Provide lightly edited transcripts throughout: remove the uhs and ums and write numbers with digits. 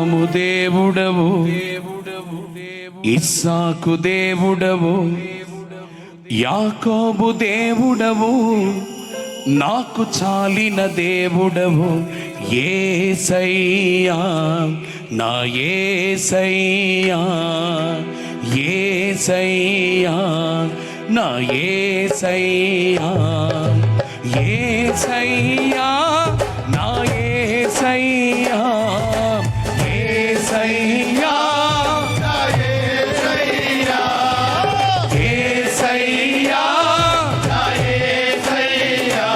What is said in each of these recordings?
అబ్రహాము దేవుడవు, ఇస్సాకు దేవుడవు, యాకోబు దేవుడవు, నాకు చాలిన దేవుడవు యేసయ్యా, నా యేసయ్యా, యేసయ్యా, నా యేసయ్యా, యేసయ్యా, నా యేసయ్యా, యేసయ్యా, నా యేసయ్యా, యేసయ్యా, నా యేసయ్యా,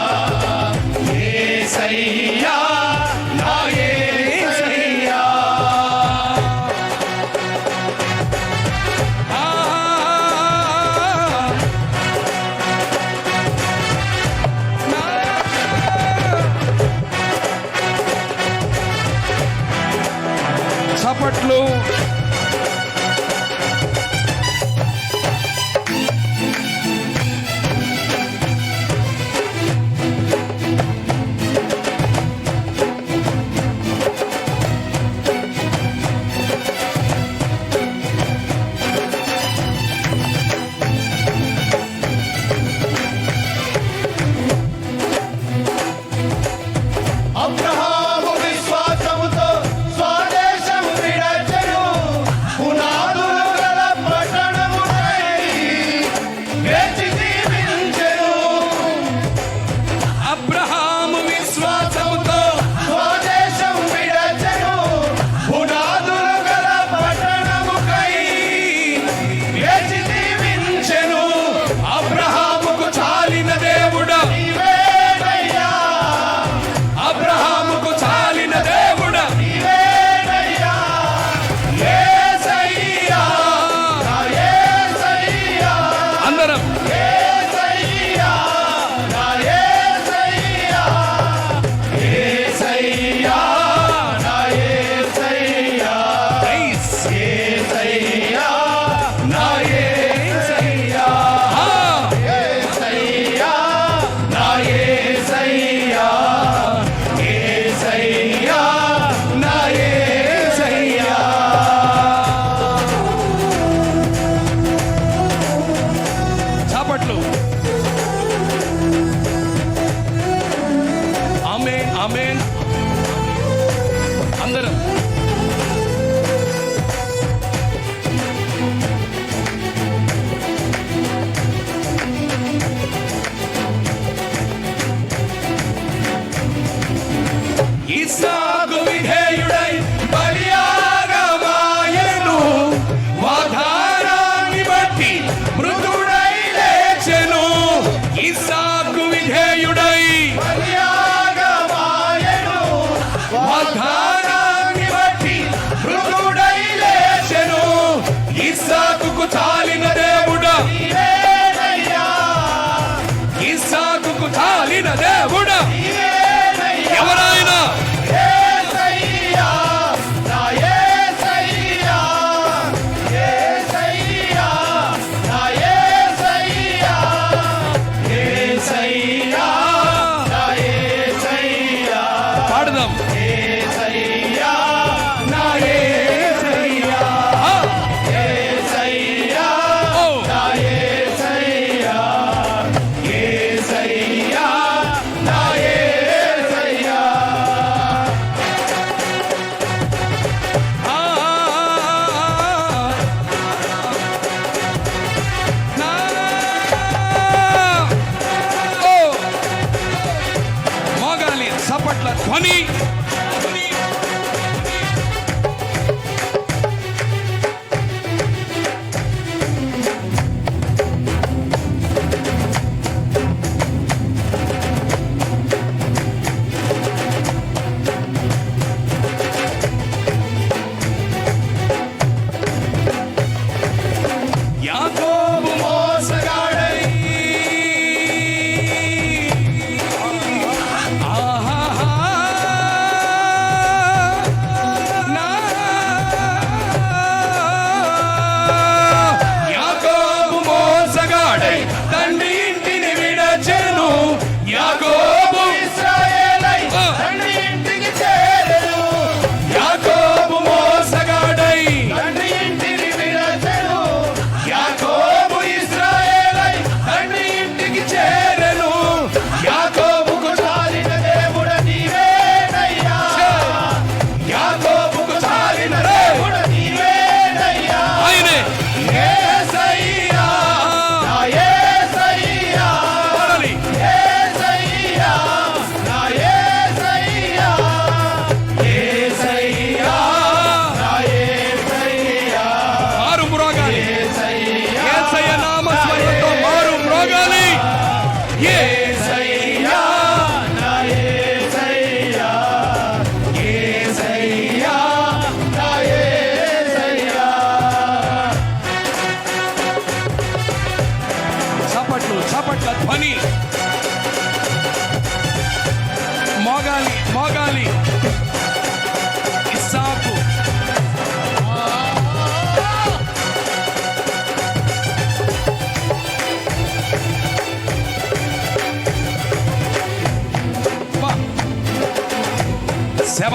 యేసయ్యా, నా యేసయ్యా. చప్పట్లు. అబ్రహాము విశ్వాసముతో స్వదేశము విడచెను,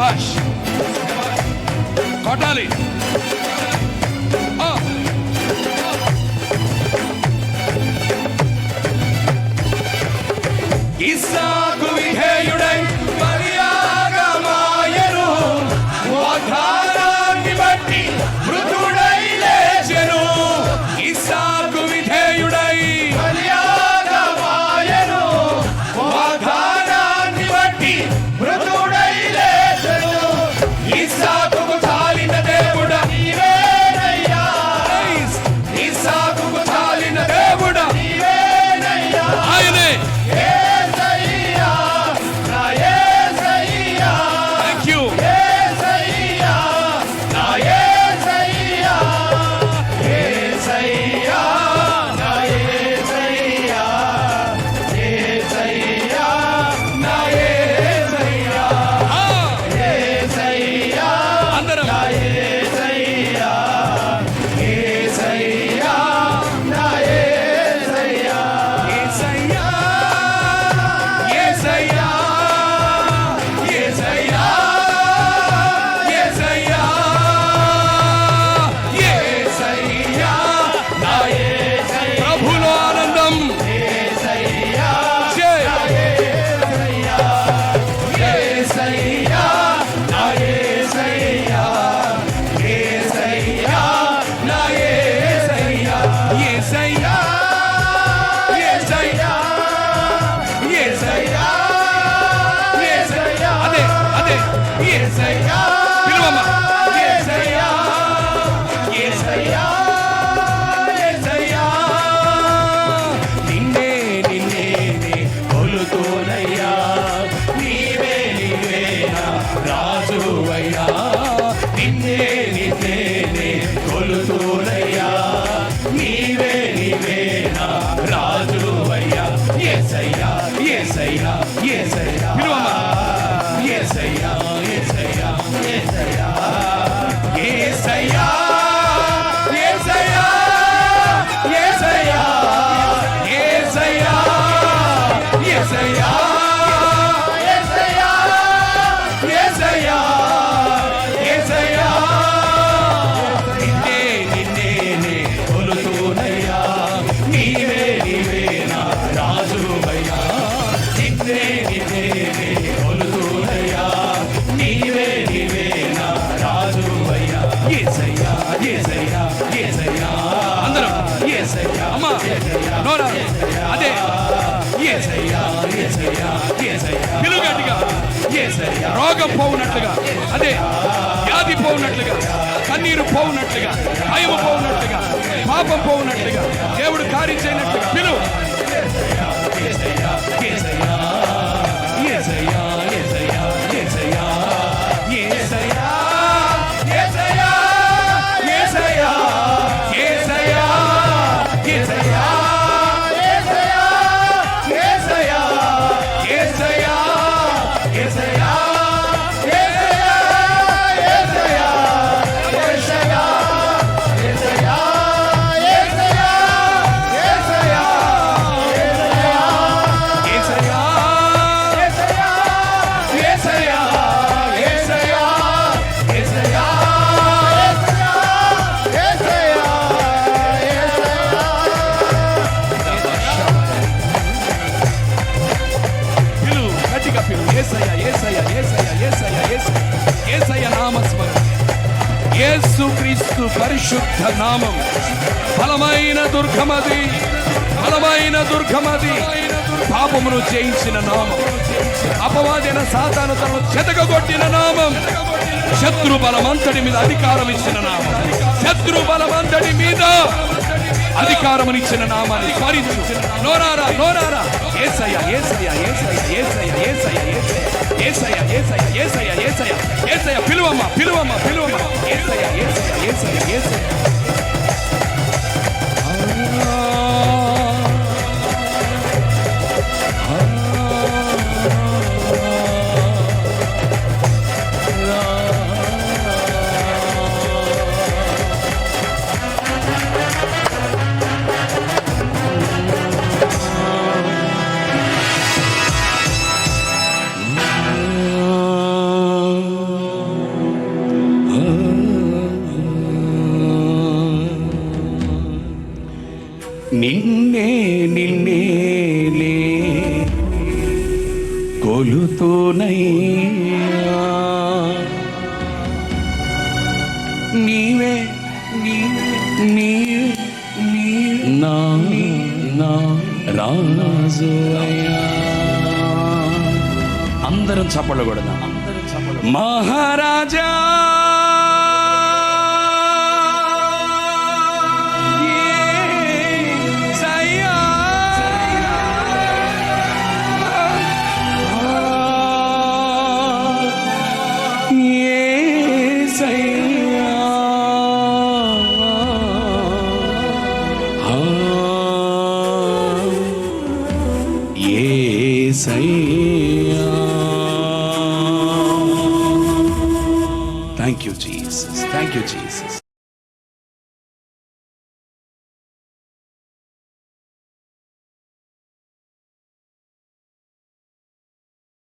శభాష్ కొట్టాలి. ఇస్సాకు విధేయుడై బలియాగమాయెను, వాగ్దానాన్ని బట్టి మృతుడై లేచెను. ఇస్సాకు విధేయుడై బలియాగమాయెను, వాగ్దానాన్ని బట్టి మృతుడై లేచెను. ఇస్సాకుకు చాలిన దేవుడా నీవేనయ్యా, ఇస్సాకుకు చాలిన దేవుడా నీవేనయ్యా. ఆయనే రోగం పోవునట్లుగా, అదే వ్యాధి పోవునట్లుగా, కన్నీరు పోవునట్లుగా, భయం పోవునట్లుగా, పాపం పోవునట్లుగా, దేవుడు కార్యం చేయనట్లుగా పిలువు. యేసుక్రీస్తు పరిశుద్ధ నామం బలమైన దుర్గమది, బలమైన దుర్గమది, పాపమును జయించిన నామం, అపవాదైన సాతాను తనను చెదగొట్టిన నామం, శత్రు బలమంతటి మీద అధికారం ఇచ్చిన నామం, శత్రు బలమంతటి మీద అధికారమునిచ్చిన నామాన్ని స్మరించు. నోరారా నోరారా యేసయ్య యేసయ్య యేసయ్య యేసయ్య యేసయ్య యేసయ్య యేసయ్య యేసయ్య యేసయ్య యేసయ్య పిలువమ్మ పిలువమ్మ పిలువమ్మ యేసయ్య యేసయ్య యేసయ్య యేసయ్య. నిన్నే నిన్నేలే కొలుతూనయ్యా, నీవే నీవే నీవే నా నా రాజు అయ్యా. అందరం చప్పట్లు కొడదాం. మహారాజా యేసయ్యా, యేసయ్యా, యేసయ్యా. Thank you, Jesus. Thank you, Jesus.